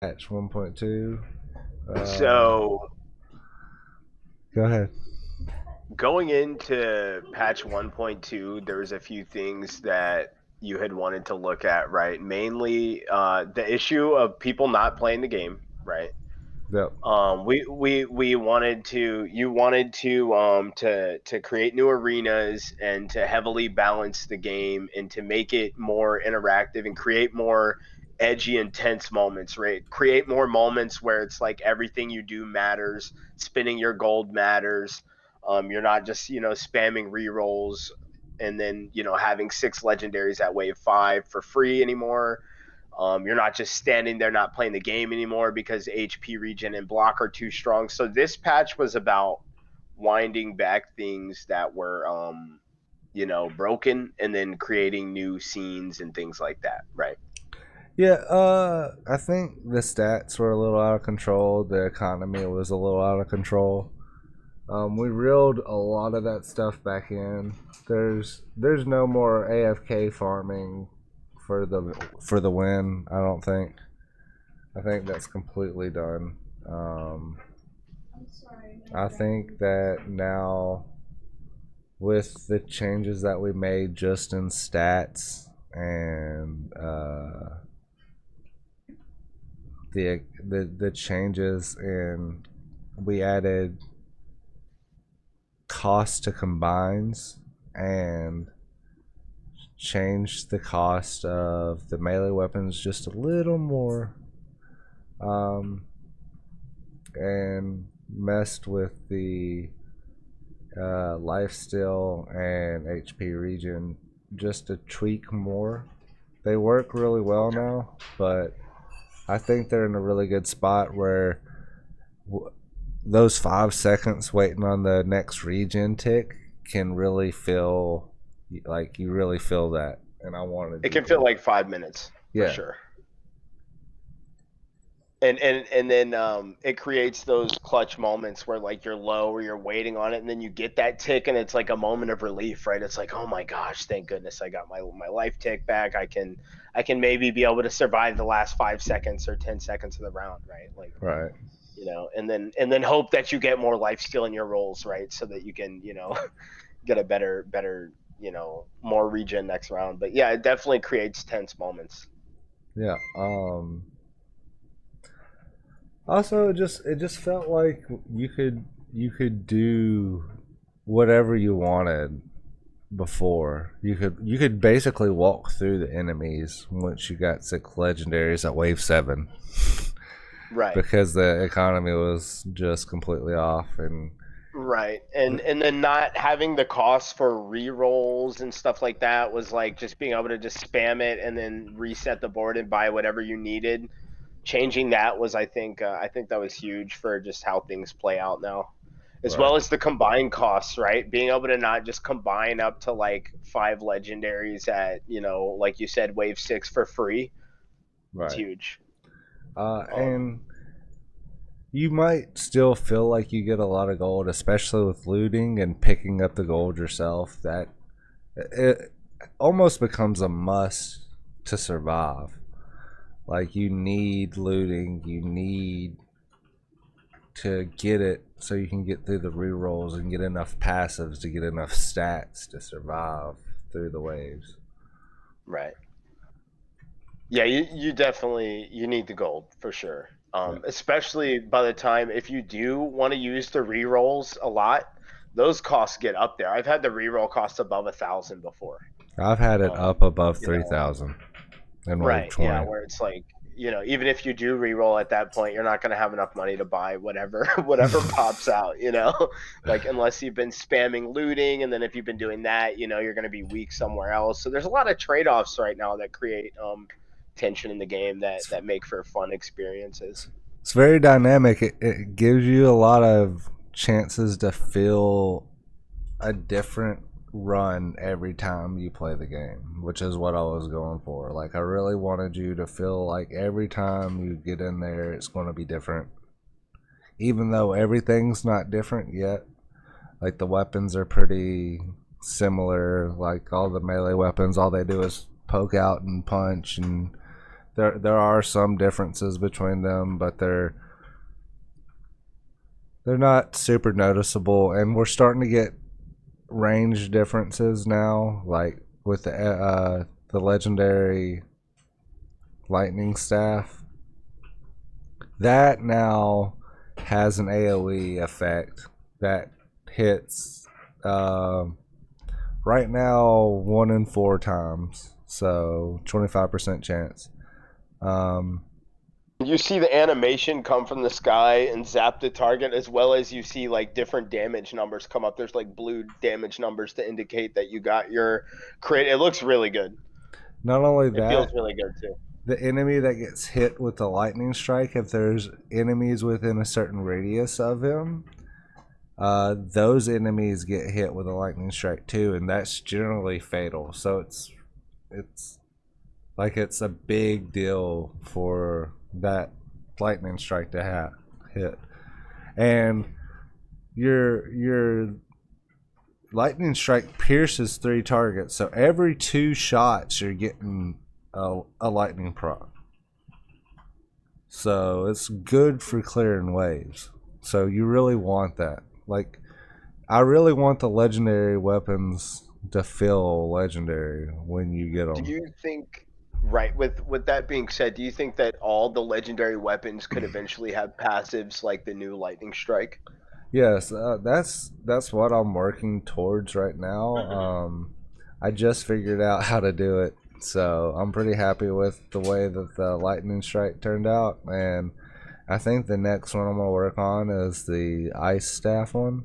Patch 1.2. So Go ahead. going into patch 1.2, there was a few things that you had wanted to look at, right? Mainly the issue of people not playing the game, right? Yep. We wanted to you wanted to create new arenas and to heavily balance the game and to make it more interactive and create more edgy intense moments, right? Create more moments where it's like everything you do matters, spinning your gold matters. You're not just spamming rerolls and then having six legendaries at wave 5 for free anymore. You're not just standing there not playing the game anymore because HP regen and block are too strong. So this patch was about winding back things that were broken and then creating new scenes and things like that, right? Yeah, I think the stats were a little out of control. The economy was a little out of control. We reeled a lot of that stuff back in. There's no more AFK farming for the win. I don't think. I think that's completely done. I think that now with the changes that we made just in stats and the changes in we added cost to combines and changed the cost of the melee weapons just a little more, um, and messed with the lifesteal and HP regen just to tweak more. They work really well now, but I think they're in a really good spot where those 5 seconds waiting on the next regen tick can really feel like you really feel that. And I wanted It you can feel to. like 5 minutes for Yeah, sure. And then it creates those clutch moments where like you're low or you're waiting on it and then you get that tick and it's like a moment of relief, right? It's like, oh my gosh, thank goodness I got my life tick back. I can maybe be able to survive the last 5 seconds or 10 seconds of the round, right? Like, right. and then hope that you get more life steal in your rolls, right? So that you can get a better more regen next round. But yeah, it definitely creates tense moments. Yeah. Also, it just felt like you could do whatever you wanted before. You could basically walk through the enemies once you got 6 legendaries at wave 7 Right. because the economy was just completely off and Right. And then not having the cost for re-rolls and stuff like that was like just being able to just spam it and then reset the board and buy whatever you needed. Changing that was I think that was huge for just how things play out now. As right, well as the combined costs, right? Being able to not just combine up to like 5 legendaries at, like you said, wave 6 for free. It's right. huge. Um And you might still feel like you get a lot of gold, especially with looting and picking up the gold yourself. That it almost becomes a must to survive. Like you need looting, you need to get it so you can get through the rerolls and get enough passives to get enough stats to survive through the waves. right. Yeah, you definitely you need the gold for sure. Yeah, Especially by the time if you do want to use the rerolls a lot, those costs get up there. I've had the reroll cost above 1,000 before. I've had it up Um, above you know, 3,000 in wave right? Yeah, 20. where it's like even if you do reroll at that point, you're not going to have enough money to buy whatever whatever pops out. Like unless you've been spamming looting, and then if you've been doing that, you're going to be weak somewhere else. So there's a lot of trade offs right now that create tension in the game that make for fun experiences. It's very dynamic. It gives you a lot of chances to feel a different run every time you play the game, which is what I was going for. Like, I really wanted you to feel like every time you get in there, it's going to be different. Even though everything's not different yet, like, the weapons are pretty similar. Like, all the melee weapons, all they do is poke out and punch, and There are some differences between them, but they're not super noticeable, and we're starting to get range differences now, like with the legendary lightning staff. That now has an AoE effect that hits right now 1 in 4 times, so 25% chance. You see the animation come from the sky and zap the target, as well as you see like different damage numbers come up. There's like blue damage numbers to indicate that you got your crit. It looks really good. Not only It feels that, really good too. the enemy that gets hit with the lightning strike, if there's enemies within a certain radius of him, those enemies get hit with a lightning strike too, and that's generally fatal. So it's like it's a big deal for that lightning strike to hit, and your lightning strike pierces 3 targets. So every 2 shots, you're getting a lightning proc. So it's good for clearing waves. So you really want that. Like, I really want the legendary weapons to feel legendary when you get them. Do you think, right, with that being said, do you think that all the legendary weapons could eventually have passives like the new lightning strike? Yes, that's what I'm working towards right now. I just figured out how to do it, so I'm pretty happy with the way that the lightning strike turned out. And I think the next one I'm gonna work on is the ice staff one.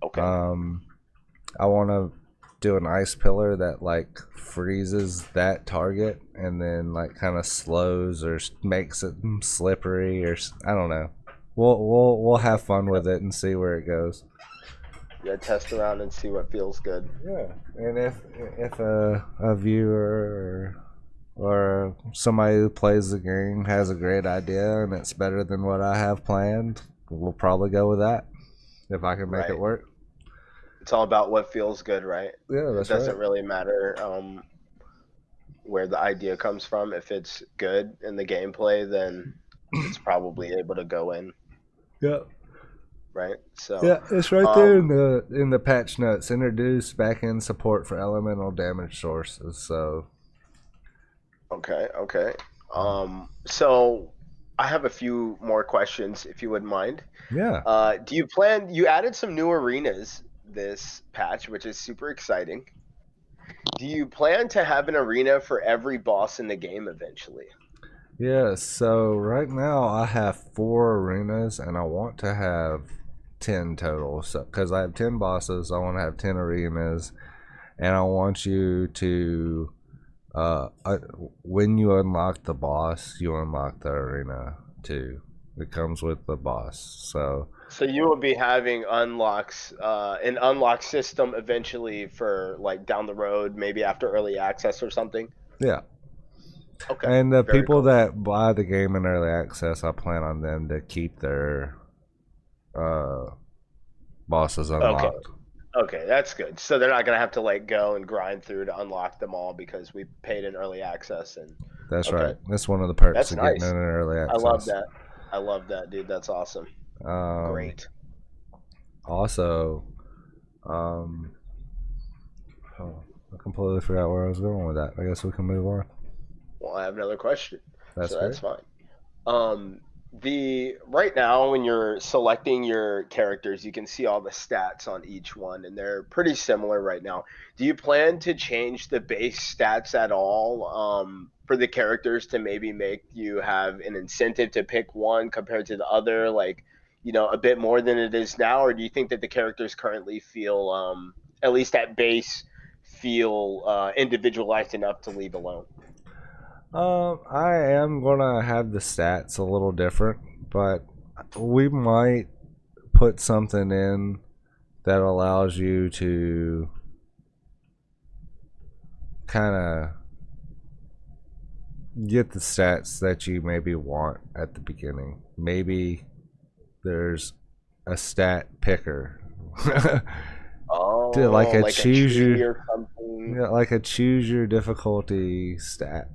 Okay. I want to do an ice pillar that like freezes that target and then like kind of slows or makes it slippery, or I don't know. We'll have fun with it and see where it goes. Yeah, test around and see what feels good. Yeah, and if a viewer or somebody who plays the game has a great idea and it's better than what I have planned, we'll probably go with that if I can make it work. It's all about what feels good, right? Yeah, It that's doesn't right. really matter where the idea comes from. If it's good in the gameplay, then it's probably able to go in, Yeah. right? So, Yeah, it's right there in the patch notes. Introduce backend support for elemental damage sources. So okay, okay. So I have a few more questions, if you wouldn't mind. yeah, Do you plan? You added some new arenas this patch, which is super exciting. Do you plan to have an arena for every boss in the game eventually? yeah. So right now I have 4 arenas, and I want to have 10 total. So because I have 10 bosses, I want to have 10 arenas, and I want you to, when you unlock the boss, you unlock the arena too. It comes with the boss. So you will be having unlocks, an unlock system eventually for like down the road, maybe after early access or something. Yeah. Okay, And the very people cool. that buy the game in early access, I plan on them to keep their uh, bosses Okay, unlocked. okay, that's good. So they're not gonna have to like go and grind through to unlock them all because we paid in early access and That's okay, right. That's one of the perks that's of getting in nice. an early I love access. that. I love that, dude. That's awesome. Um, Great. Also, um, oh, I completely forgot where I was going with that. I guess we can move on. Well, I have another question, That's so great. that's fine. The right now when you're selecting your characters, you can see all the stats on each one, and they're pretty similar right now. Do you plan to change the base stats at all for the characters to maybe make you have an incentive to pick one compared to the other, like a bit more than it is now, or do you think that the characters currently feel, at least at base, feel individualized enough to leave alone? I am gonna have the stats a little different, but we might put something in that allows you to kind of get the stats that you maybe want at the beginning. Maybe there's a stat picker. Like Oh, a like a choose tree your or something. like a choose your difficulty stat.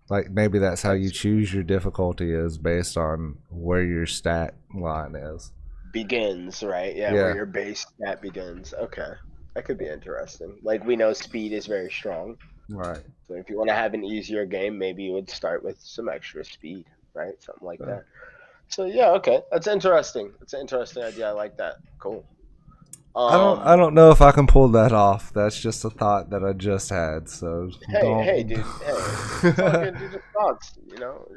Like maybe that's how you That's choose your difficulty is based on where your stat line is. begins, right? Yeah, where Yeah. your base stat begins. Okay. That could be interesting. Like we know speed is very strong. Right. So if you want to have an easier game, maybe you would start with some extra speed, right? Something like So, that. So yeah, okay. That's interesting. That's an interesting idea. I like that. Cool. I Um don't know if I can pull that off. That's just a thought that I just had. So hey, don't. dude. Hey, it's all good. Dude, just thoughts,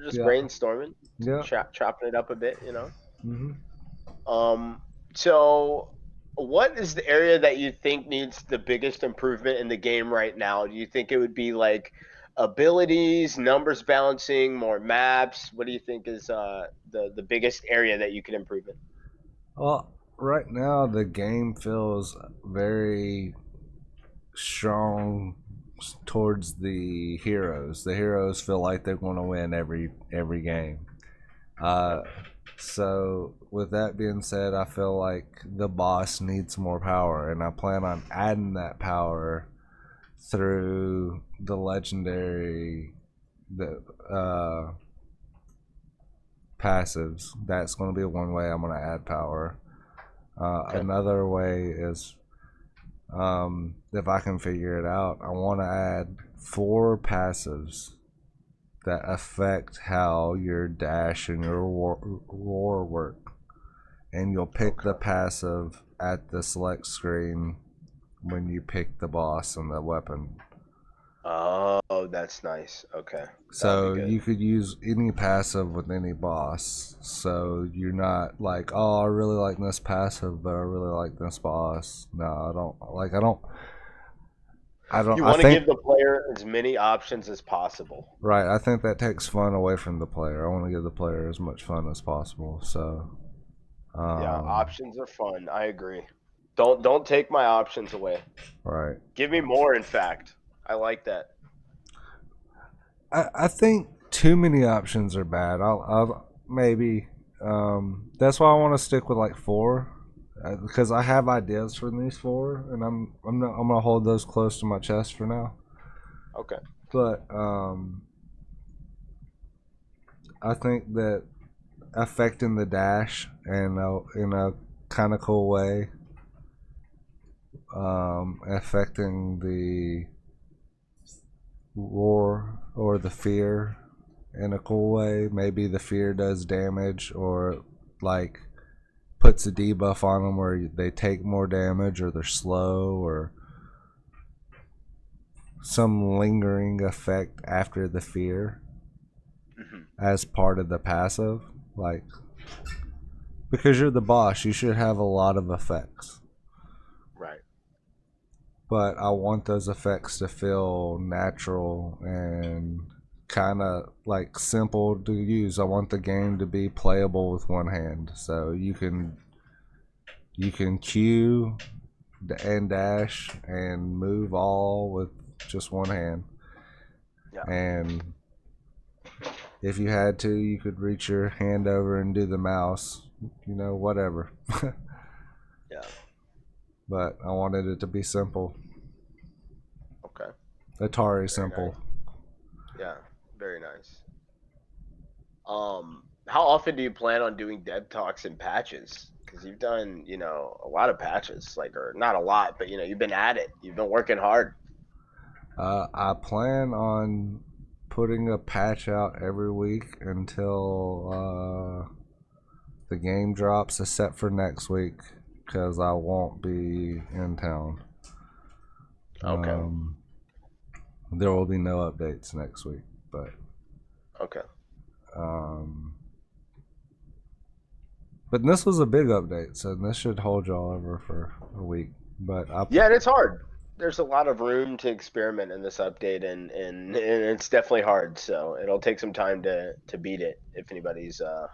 just Yeah. brainstorming, Yeah. chopping it up a bit. Hmm. Um, so what is the area that you think needs the biggest improvement in the game right now? Do you think it would be like abilities, numbers balancing, more maps? What do you think is the biggest area that you could improve in? Well, right now the game feels very strong towards the heroes. The heroes feel like they're going to win every game. Okay. Uh, so with that being said, I feel like the boss needs more power, and I plan on adding that power through the legendary the passives. That's going to be one way I'm going to add power. Okay. Another way is if I can figure it out, I want to add 4 passives that affect how your dash and your roar work. And you'll pick the Okay. passive at the select screen when you pick the boss and the weapon. Oh, that's nice. Okay. That'll be So good. you could use any passive with any boss. So you're not like, oh, I really like this passive, but I really like this boss. No, I don't. Like, I don't. I don't. You I want to think give the player as many options as possible. right. I think that takes fun away from the player. I want to give the player as much fun as possible. So, Yeah, um, options are fun. I agree. Don't take my options away. right. Give me more, in fact. I like that. I think too many options are bad. I'll maybe. That's why I want to stick with like 4, because I have ideas for these 4, and I'm gonna hold those close to my chest for now. Okay. But I think that affecting the dash in a kind of cool way, affecting the roar or the fear in a cool way. Maybe the fear does damage or like puts a debuff on them where they take more damage or they're slow or some lingering effect after the fear Hmm. as part of the passive. Like, because you're the boss, you should have a lot of effects. Right. But I want those effects to feel natural and kind of like simple to use. I want the game to be playable with one hand, so you can Q and dash and move all with just one hand. Yeah. And if you had to, you could reach your hand over and do the mouse, whatever. Yeah. But I wanted it to be simple, Okay. Atari Very nice. simple. Yeah. Very nice. How often do you plan on doing dev talks and patches? Because you've done, a lot of patches, like, or not a lot, but you've been at it. You've been working hard. I plan on putting a patch out every week until the game drops, except for next week, because I won't be in town. Okay. Um, there will be no updates next week, but Okay. um, but this was a big update, so this should hold y'all over for a week. But Yeah, and it's hard. There's a lot of room to experiment in this update, and it's definitely hard. So it'll take some time to beat it if anybody's looking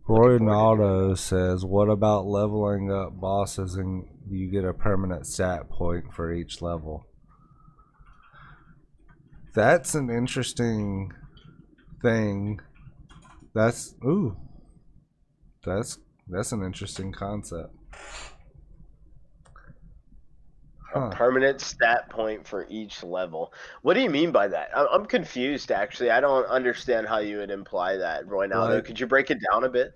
Roy forward to doing Naldo that. says, "What about leveling up bosses and you get a permanent stat point for each level?" That's an interesting thing. That's ooh, that's that's an interesting concept. A Huh. permanent stat point for each level. What do you mean by that? I'm confused, actually. I don't understand how you would imply that, Roy Naldo. Like Could you break it down a bit?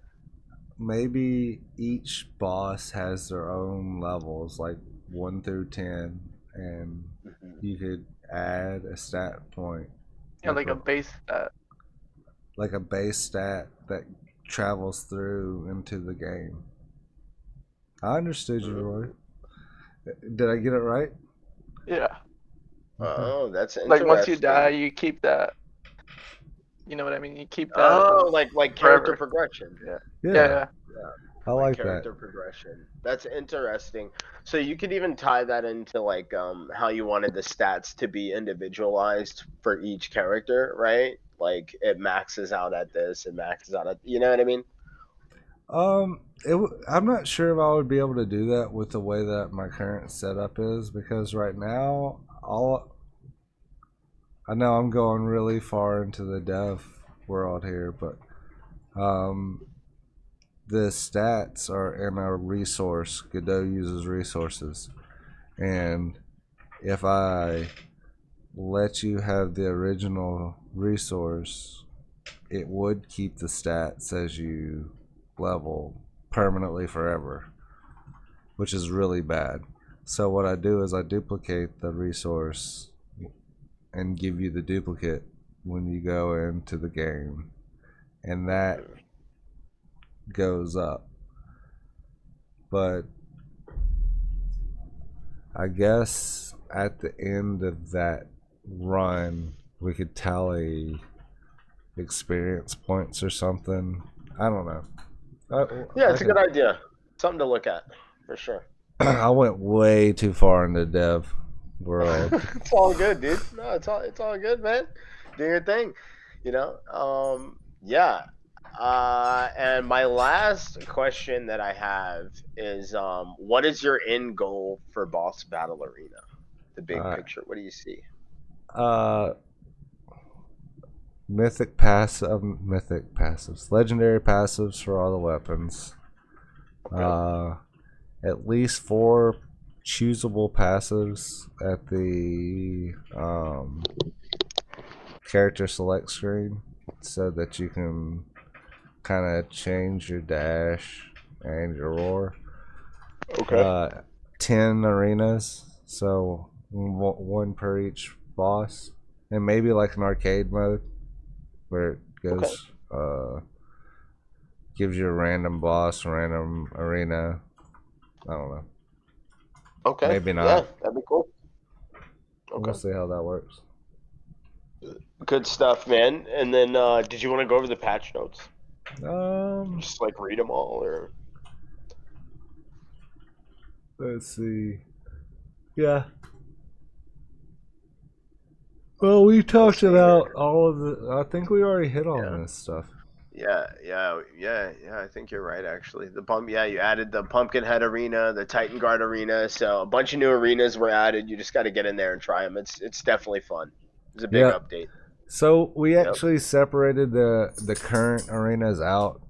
maybe each boss has their own levels, like 1 through 10, and Mhm. you could add a stat point, Yeah, like like a base stat. a base stat that travels through into the game. I understood you, Roy. Mm. Did I get it right? Yeah. Okay. Oh, that's Like once you die, interesting. you keep that. You know what I mean? You keep that Oh, like character forever. progression. Yeah. Yeah, Yeah, yeah. Yeah, I like like that. character progression. That's interesting. So you could even tie that into like how you wanted the stats to be individualized for each character, right? Like it maxes out at this, it maxes out at, you know what I mean? I'm not sure if I would be able to do that with the way that my current setup is because right now, all I know I'm going really far into the dev world here, but um, the stats are in a resource. Godot uses resources, and if I let you have the original resource, it would keep the stats as you level permanently forever, which is really bad. So what I do is I duplicate the resource and give you the duplicate when you go into the game, and that Mhm. goes up. But I guess at the end of that run, we could tally experience points or something. I don't know. Yeah, I it's a good could. idea. Something to look at for sure. I went way too far into dev world. It's all good, dude. No, it's all good, man. Do your thing. Yeah. And my last question that I have is what is your end goal for Boss Battle Arena? The big Uh, picture. What do you see? uh, mythic passives, legendary passives for all the weapons. Okay. Uh, at least 4 choosable passives at the character select screen, so that you can kind of change your dash and your roar. Okay. Uh, 10 arenas, so one per each boss, and maybe like an arcade mode where it Okay. goes gives you a random boss, random arena. I don't know. Okay. Maybe Yeah, not. that'd be cool. We'll Okay. see how that works. Good stuff, man. And then did you want to go over the patch notes? Um, Just like read them all or let's see. Yeah. Well, we let's talked see here. about all of the. I think we already hit on Yeah. this stuff. Yeah. I think you're right. Actually, yeah, you added the Pumpkinhead Arena, the Titan Guard Arena, so a bunch of new arenas were added. You just got to get in there and try them. It's definitely fun. It's a big Yeah. update. So we Yep. actually separated the current arenas out.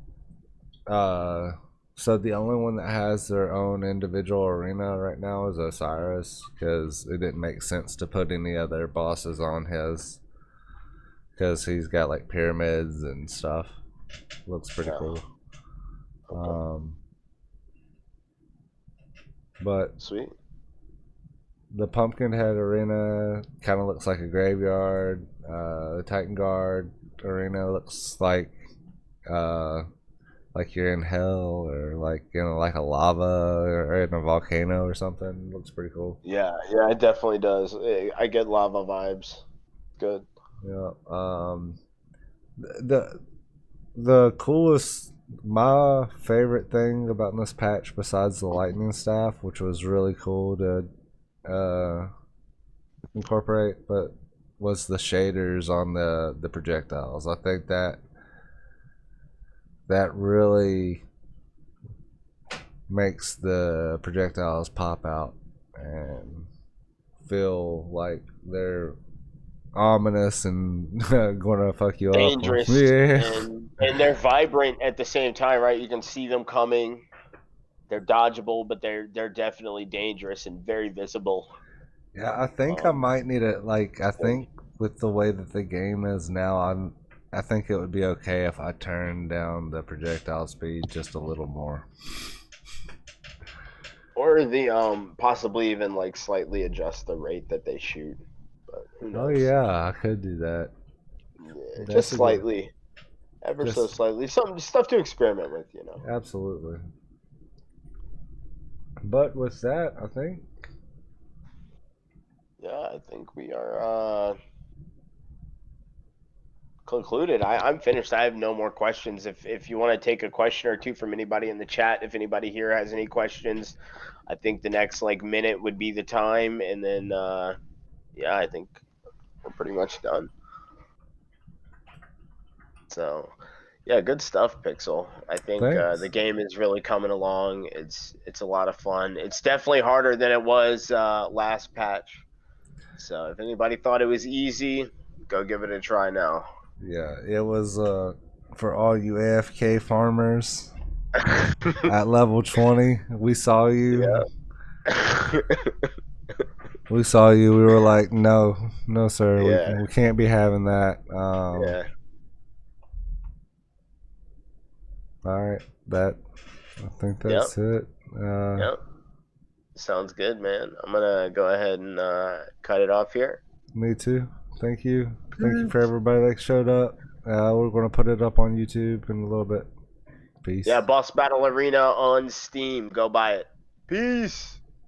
Uh, so the only one that has their own individual arena right now is Osiris, because it didn't make sense to put any other bosses on his, because he's got like pyramids and stuff. Looks pretty Yeah. cool. Okay. Um, but Sweet. the Pumpkinhead Arena kind of looks like a graveyard. The Titan Guard Arena looks uh, like you're in hell, or like in like a lava, or in a volcano or something. Looks pretty cool. Yeah, it definitely does. I get lava vibes. Good. Yeah. The the coolest, my favorite thing about this patch, besides the lightning staff, which was really cool to uh, incorporate, but was the shaders on the projectiles. I think that really makes the projectiles pop out and feel like they're ominous and gonna fuck you up. Dangerous Yeah. and they're vibrant at the same time, right? You can see them coming. They're dodgeable, but they're definitely dangerous and very visible. Yeah, I think I might need it. Like, I think with the way that the game is now, I think it would be okay if I turned down the projectile speed just a little more. Or the possibly even like slightly adjust the rate that they shoot. But who Oh knows? yeah, I could do that. Yeah, That's just a good. slightly, ever so Just slightly. Some stuff to experiment with, you know. absolutely. But with that, I think Yeah, I think we are concluded. I'm finished. I have no more questions. If you want to take a question or two from anybody in the chat, if anybody here has any questions, I think the next like minute would be the time, and then yeah, I think we're pretty much done. So yeah, good stuff, Pixel. I think thanks. the game is really coming along. It's a lot of fun. It's definitely harder than it was last patch. So if anybody thought it was easy, go give it a try now. Yeah, it was for all you AFK farmers at level 20. We saw you. Yeah. We saw you. We were like, no, no, sir. Yeah. We can't be having that. Yeah. All right, I think Yep. that's it. Yep. Sounds good, man. I'm gonna go ahead and cut it off here. Me too. Thank you. Thank you for everybody that showed up. We're gonna put it up on YouTube in a little bit. Peace. Yeah, Boss Battle Arena on Steam. Go buy it. Peace.